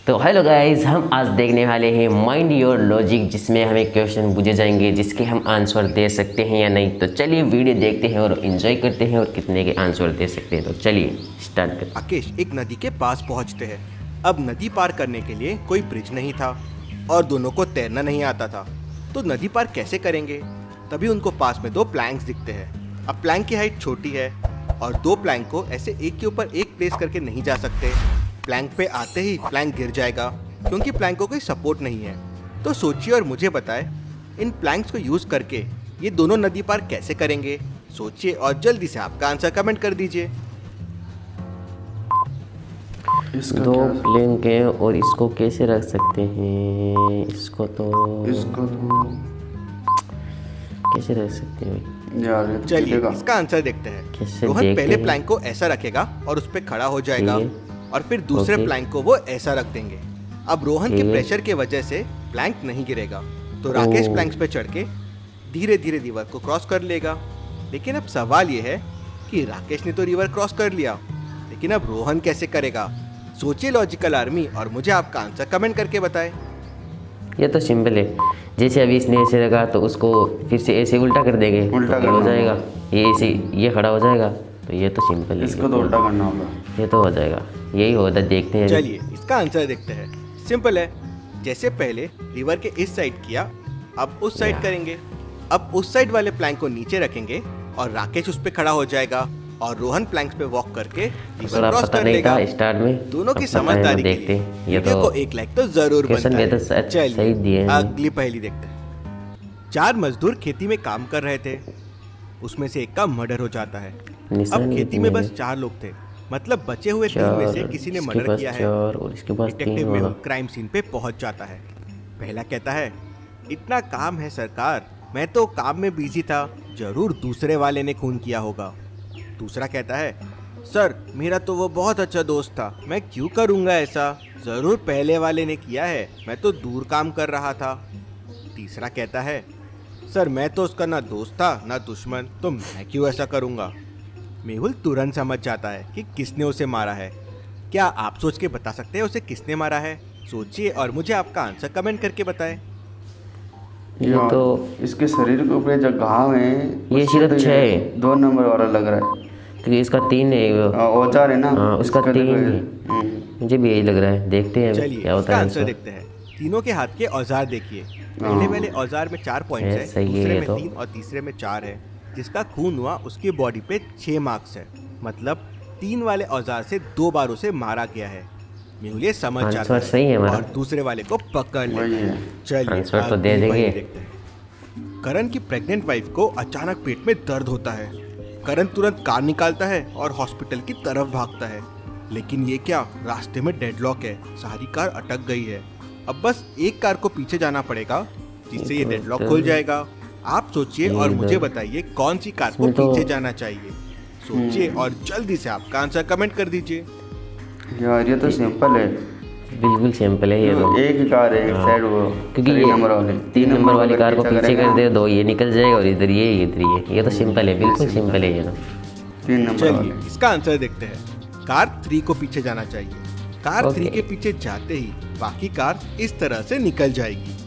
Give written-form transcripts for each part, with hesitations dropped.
तो hello guys, हम आज देखने वाले हैं माइंड योर लॉजिक, जिसमें हमें क्वेश्चन पूछे जाएंगे जिसके हम आंसर दे सकते हैं या नहीं। तो चलिए वीडियो देखते हैं और एंजॉय करते हैं और कितने के आंसर दे सकते हैं। तो चलिए स्टार्ट करते हैं। राकेश एक नदी के पास पहुंचते हैं। अब नदी पार करने के लिए कोई ब्रिज नहीं था और दोनों को तैरना नहीं आता था, तो नदी पार कैसे करेंगे। तभी उनको पास में दो प्लैंक्स दिखते हैं। अब प्लैंक की हाइट छोटी है और दो प्लैंक को ऐसे एक के ऊपर एक प्लेस करके नहीं जा सकते। प्लैंक पे आते ही प्लैंक गिर जाएगा क्योंकि प्लैंक को कोई सपोर्ट नहीं है। तो सोचिए और मुझे बताएं, इन प्लैंक्स को यूज करके ये दोनों नदी पार कैसे करेंगे। सोचिए और जल्दी से आपका आंसर कमेंट कर दीजिए। दो प्लैंक हैं और इसको कैसे रख सकते हैं। इसको तो कैसे रख सकते हैं यार। चलिए इसका आंसर देखते हैं। रोहन पहले प्लैंक को ऐसा रखेगा और उस पर खड़ा हो जाएगा और फिर दूसरे प्लैंक को वो ऐसा रख देंगे। अब रोहन के प्रेशर की वजह से प्लैंक नहीं गिरेगा, तो राकेश प्लैंक्स पे चढ़ के धीरे धीरे रिवर को क्रॉस कर लेगा। लेकिन अब सवाल ये है कि राकेश ने तो रिवर क्रॉस कर लिया, लेकिन अब रोहन कैसे करेगा। सोचिए लॉजिकल आर्मी और मुझे आपका आंसर कमेंट करके बताएं। ये तो सिंपल है। जैसे अभी इसने ऐसे रखा तो उसको फिर से ऐसे उल्टा कर देंगे, उल्टा तो हो जाएगा। ये ऐसे ये खड़ा हो जाएगा, तो ये तो सिंपल है। इसको तो उल्टा करना होगा, ये तो हो जाएगा। यही होता है, देखते हैं। चलिए इसका आंसर देखते हैं। सिंपल है, जैसे पहले रिवर के इस साइड किया, अब उस साइड करेंगे। अब उस साइड वाले प्लैंक को नीचे रखेंगे और राकेश उस पे खड़ा हो जाएगा और रोहन प्लैंक्स पे वॉक करके रिवर क्रॉस कर लेगा। स्टार्ट में दोनों की समझदारी के लिए वीडियो को एक लाइक तो जरूर बनता है। चलिए अगली पहेली देखते हैं। 4 मजदूर खेती में काम कर रहे थे, उसमें से एक का मर्डर हो जाता है। अब खेती में बस 4 लोग थे, मतलब बचे हुए 3 में से किसी ने मर्डर किया है। डिटेक्टिव मेहुल क्राइम सीन पे पहुंच जाता है। पहला कहता है, इतना काम है सरकार, मैं तो काम में बिजी था, जरूर दूसरे वाले ने खून किया होगा। दूसरा कहता है, सर मेरा तो वो बहुत अच्छा दोस्त था, मैं क्यों करूंगा ऐसा, जरूर पहले वाले ने किया है, मैं तो दूर काम कर रहा था। तीसरा कहता है, सर मैं तो उसका ना दोस्त था ना दुश्मन, तो मैं क्यों ऐसा करूंगा। मेहुल तुरंत समझ जाता है कि किसने उसे मारा है। क्या आप सोच के बता सकते हैं उसे किसने मारा है। सोचिए और मुझे आपका आंसर कमेंट करके बताएं। ये तो इसके शरीर के ऊपर जो घाव है ये सिर्फ 6 है। 2 नंबर वाला लग रहा है क्योंकि इसका 3 है। औजार है ना। हाँ, उसका 3 है। मुझे भी यही लग रहा है। देखते हैं क्या होता है। आंसर देखते हैं। तीनों के हाथ के औजार देखिए। पहले वाले औजार में 4 पॉइंट्स है, दूसरे में 3 और तीसरे में 4 है। जिसका खून हुआ उसकी बॉडी पे 6 मार्क्स है, मतलब 3 वाले औजार से 2 बार उसे मारा गया है। मेहुल ये समझ जाता है और दूसरे वाले को पकड़ लेता है। चलिए तो दे देंगे। करण की प्रेग्नेंट वाइफ को अचानक पेट में दर्द होता है। करण तुरंत कार निकालता है और हॉस्पिटल की तरफ भागता है, लेकिन ये क्या, रास्ते में डेडलॉक है, सारी कार अटक गई है। अब बस एक कार को पीछे जाना पड़ेगा जिससे ये डेडलॉक खुल जाएगा। आप सोचिए और मुझे बताइए कौन सी कार को पीछे जाना चाहिए। सोचिए और जल्दी से आपका आंसर कमेंट कर दीजिए। यार ये तो सिंपल है, बिल्कुल सिंपल है। ये तो एक कार है, एक साइड वो, क्योंकि ये 3 नंबर वाली कार को पीछे कर दे, 2 ये निकल जाएगा और इधर ये इधर ये तो सिंपल है, बिल्कुल सिंपल है ये तो। 3 नंबर। चलिए इसका आंसर देखते हैं। कार 3 को पीछे जाना चाहिए। कार 3 के पीछे जाते ही बाकी कार इस तरह से निकल जाएगी।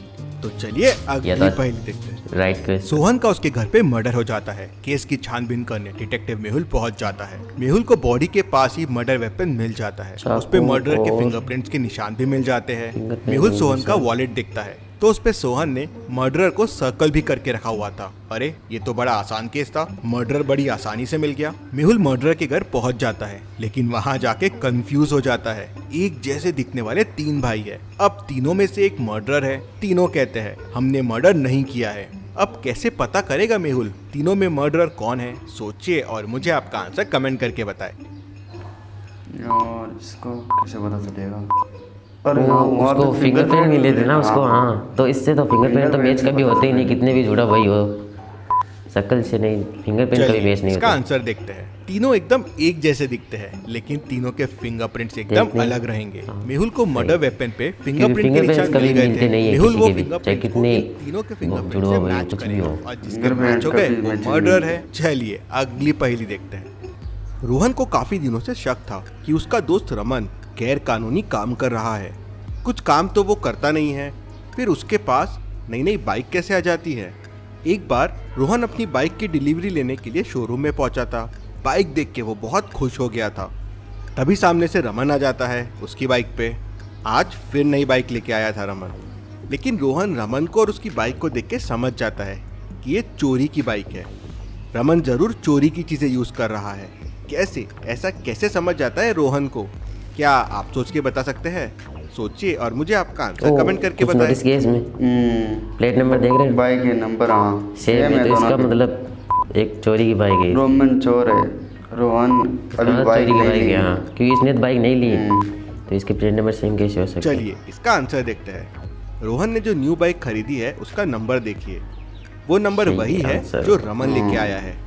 तो चलिए अगली पहेली देखते हैं। राइट। सोहन का उसके घर पे मर्डर हो जाता है। केस की छानबीन करने डिटेक्टिव मेहुल पहुंच जाता है। मेहुल को बॉडी के पास ही मर्डर वेपन मिल जाता है। उस पे मर्डर के फिंगरप्रिंट्स के निशान भी मिल जाते हैं। मेहुल सोहन का वॉलेट देखता है तो उस पे सोहन ने मर्डरर को सर्कल भी करके रखा हुआ था। अरे ये तो बड़ा आसान केस था, मर्डरर बड़ी आसानी से मिल गया। मेहुल मर्डरर के घर पहुंच जाता है, लेकिन वहां जाके कंफ्यूज हो जाता है। एक जैसे दिखने वाले 3 भाई है। अब तीनों में से एक मर्डरर है। तीनों कहते हैं हमने मर्डर नहीं किया है। अब कैसे पता करेगा मेहुल तीनों में मर्डरर कौन है। सोचिए और मुझे आपका आंसर कमेंट करके बताएं। यार इसको कैसे पता चलेगा। उसको फिंगरप्रिंट मिले थे ना उसको। हाँ, तो इससे तो फिंगरप्रिंट तो मैच कभी होते ही नहीं, कितने भी जुड़ा भाई हो, शक्ल से नहीं, फिंगरप्रिंट कभी मैच नहीं होता। इसका आंसर देखते हैं। तीनों एकदम एक जैसे दिखते हैं, लेकिन तीनों के फिंगरप्रिंट्स एकदम अलग रहेंगे। मेहुल को मर्डर वेपन पे फिंगरप्रिंट के निशान मिल गए थे। मेहुल वो फिंगरप्रिंट कितने तीनों के फिंगरप्रिंट से मैच करेगा और जिसके मैच हो गए वो मर्डर है। चलिए अगली पहेली देखते हैं। रोहन को काफी दिनों से शक था कि उसका दोस्त रमन गैर कानूनी काम कर रहा है। कुछ काम तो वो करता नहीं है, फिर उसके पास नई नई बाइक कैसे आ जाती है। एक बार रोहन अपनी बाइक की डिलीवरी लेने के लिए शोरूम में पहुंचा था। बाइक देख के वो बहुत खुश हो गया था। तभी सामने से रमन आ जाता है उसकी बाइक पे। आज फिर नई बाइक लेके आया था रमन, लेकिन रोहन रमन को और उसकी बाइक को देख के समझ जाता है कि ये चोरी की बाइक है। रमन जरूर चोरी की चीज़ें यूज़ कर रहा है। कैसे, ऐसा कैसे समझ जाता है रोहन को? क्या आप सोच के बता सकते हैं? सोचिए और मुझे आपका आंसर कमेंट करके बताएं। नोटिस किया इसमें प्लेट नंबर देख रहे हैं? बाइक के नंबर हाँ सेम है, तो इसका मतलब एक चोरी की बाइक है। रोमन चोर है, रोहन अभी बाइक चोरी की नहीं बाइक ली। है हाँ, क्योंकि इसने तो बाइक नहीं ली, तो इसके प्लेट नंबर सेम कैसे हो सकते हैं? चलिए इसका आंसर देखते हैं। रोहन ने जो न्यू बाइक खरीदी है उसका नंबर देखिए, वो नंबर सही वही है आंसर। जो रमन लेके आया है।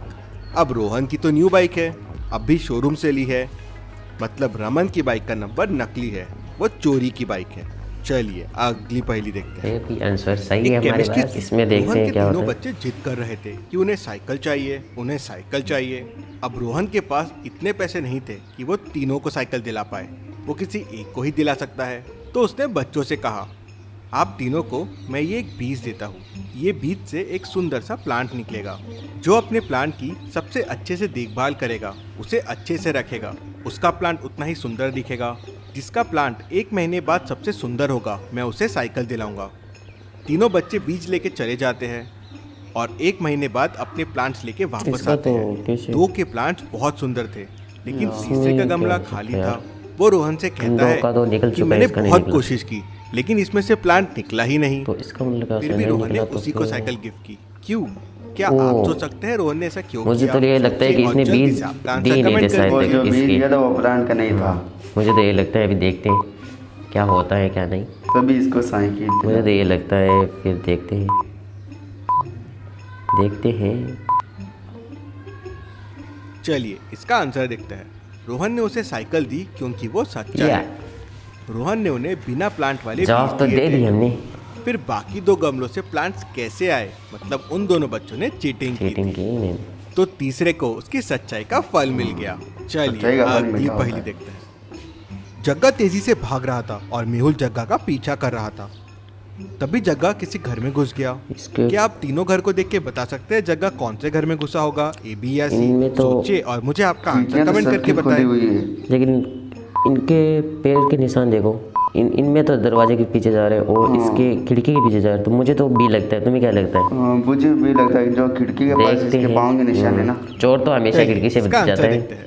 अब रोहन की तो न्यू बाइक है, अब भी शोरूम से ली है, मतलब रमन की बाइक का नंबर नकली है, वो चोरी की बाइक है। चलिए अगली पहेली देखते हैं। ये भी आंसर सही है एक हमारे केमिस्ट्री पास। इसमें देखते रोहन हैं के क्या तीनों होता है। बच्चे जिद कर रहे थे कि उन्हें साइकिल चाहिए, उन्हें साइकिल चाहिए। अब रोहन के पास इतने पैसे नहीं थे कि वो तीनों को साइकिल दिला पाए, वो किसी एक को ही दिला सकता है। तो उसने बच्चों से कहा, आप तीनों को मैं ये एक बीज देता हूँ, ये बीज से एक सुंदर सा प्लांट निकलेगा। जो अपने प्लांट की सबसे अच्छे से देखभाल करेगा, उसे अच्छे से रखेगा, उसका प्लांट उतना ही सुंदर दिखेगा। जिसका प्लांट 1 महीने बाद सबसे सुंदर होगा, मैं उसे साइकिल दिलाऊंगा। तीनों बच्चे बीज लेके चले जाते हैं और 1 महीने बाद अपने प्लांट्स लेके वापस इसका आते तो हैं। कैसे? 2 के प्लांट्स बहुत सुंदर थे, लेकिन यार, तीसरे का ये गमला क्या खाली है था। यार? वो रोहन से कहता दो का तो है निकल कि चुका है, मैंने इसका नहीं बहुत निकला। कोशिश की, लेकिन इसमें से प्लांट निकला ही नहीं। तो इसका मतलब फिर भी नहीं रोहन ने निकला तो उसी को फिर- साइकिल गिफ्ट की। क्यों? क्या ओ। आप सोच सकते हैं रोहन ने ऐसा क्यों मुझे किया? तो ये लगता है कि सोचिए इसने और जल्दी बीज से आपका दी आंसर नहीं कमेंट थे कर शायद वो दीजिए। जो बीज इसकी। दिया था वो प्लांट का नहीं था, मुझे तो ये लगता है, अभी देखते हैं क्या होता है क्या नहीं। तभी इसको साइकिल मुझे दिला। तो ये लगता है, फिर देखते हैं। चलिए इसका आंसर देखते हैं। रोहन ने उसे साइकिल दी क्योंकि वो सच्चा या है। रोहन ने उन्हें बिना प्लांट वाले जवाब बीज तो दिए दे थे। दी हमने। फिर बाकी 2 गमलों से प्लांट्स कैसे आए? मतलब उन दोनों बच्चों ने चीटिंग की चीटिंग थी। की मैंने। तो तीसरे को उसकी सच्चाई का फल मिल गया। सच्चाई चलिए का फल अगली मिला होता पहेली है। देखते हैं। जग्गा तेजी से भाग रहा था और मेहुल जग्गा का पीछा कर रहा था। तभी जग्गा किसी घर में घुस गया। इसके क्या आप तीनों घर को देख के बता सकते हैं जग्गा कौन से घर में घुसा होगा? ए, बी या सी? इनमें तो- सोचिए और मुझे आपका आंसर खिड़कियां तो कमेंट करके सबकी खुली बताएं। हुई है। लेकिन इनके पैर के निशान देखो, इनमें तो दरवाजे के पीछे जा रहे हैं और इसके खिड़की के पीछे जा रहे हैं, तो मुझे तो बी लगता है। तुम्हें क्या लगता है? मुझे भी लगता है जो खिड़की के पास देखते इसके हैं। पाँव के निशान है ना, चोर तो हमेशा चलिए, खिड़की से इसका बच आंसर जाता है, देखते हैं।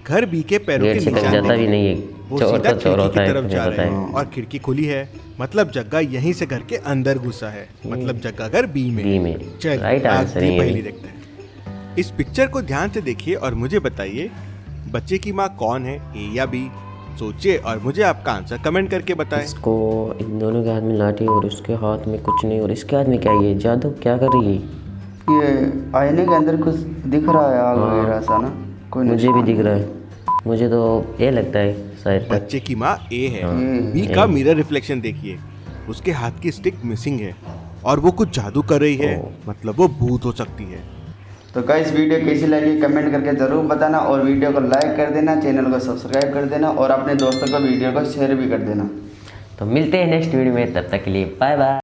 घर बी के पैरों के गेट से कभी निशान जाता भी देखिए। नहीं है। वो चोर सीधा तो चोर खिड़की होता की है, तरफ तुम्हें जा पता रहे है। हैं और खिड़की खुली है, मतलब जग्गा यहीं से घर के अंदर घुसा है, मतलब जग्गा घर बी में। बी में। चलिए राइट आंसर अगली है ये पहेली भी। देखते हैं। इस पिक्चर को ध्यान से देखिए और मुझे बताइए बच्चे की माँ कौन है, ए या बी? सोचिए और मुझे आपका आंसर कमेंट करके बताएं। इसको इन दोनों के हाथ में लाठी और उसके हाथ में कुछ नहीं, और इसके हाथ में क्या है? ये जादू क्या कर रही है? ये आईने के अंदर कुछ दिख रहा है, आग वगैरह सा ना, कोई मुझे भी निशान दिख रहा है। मुझे तो ये लगता है शायद तक। बच्चे की माँ ए है। हाँ, बी का मिरर रिफ्लेक्शन देखिए, उसके हाथ की स्टिक मिसिंग है और वो कुछ जादू कर रही है, मतलब वो भूत हो सकती है। तो गाइस वीडियो कैसी लगी कमेंट करके ज़रूर बताना, और वीडियो को लाइक कर देना, चैनल को सब्सक्राइब कर देना, और अपने दोस्तों को वीडियो को शेयर भी कर देना। तो मिलते हैं नेक्स्ट वीडियो में, तब तक के लिए बाय बाय।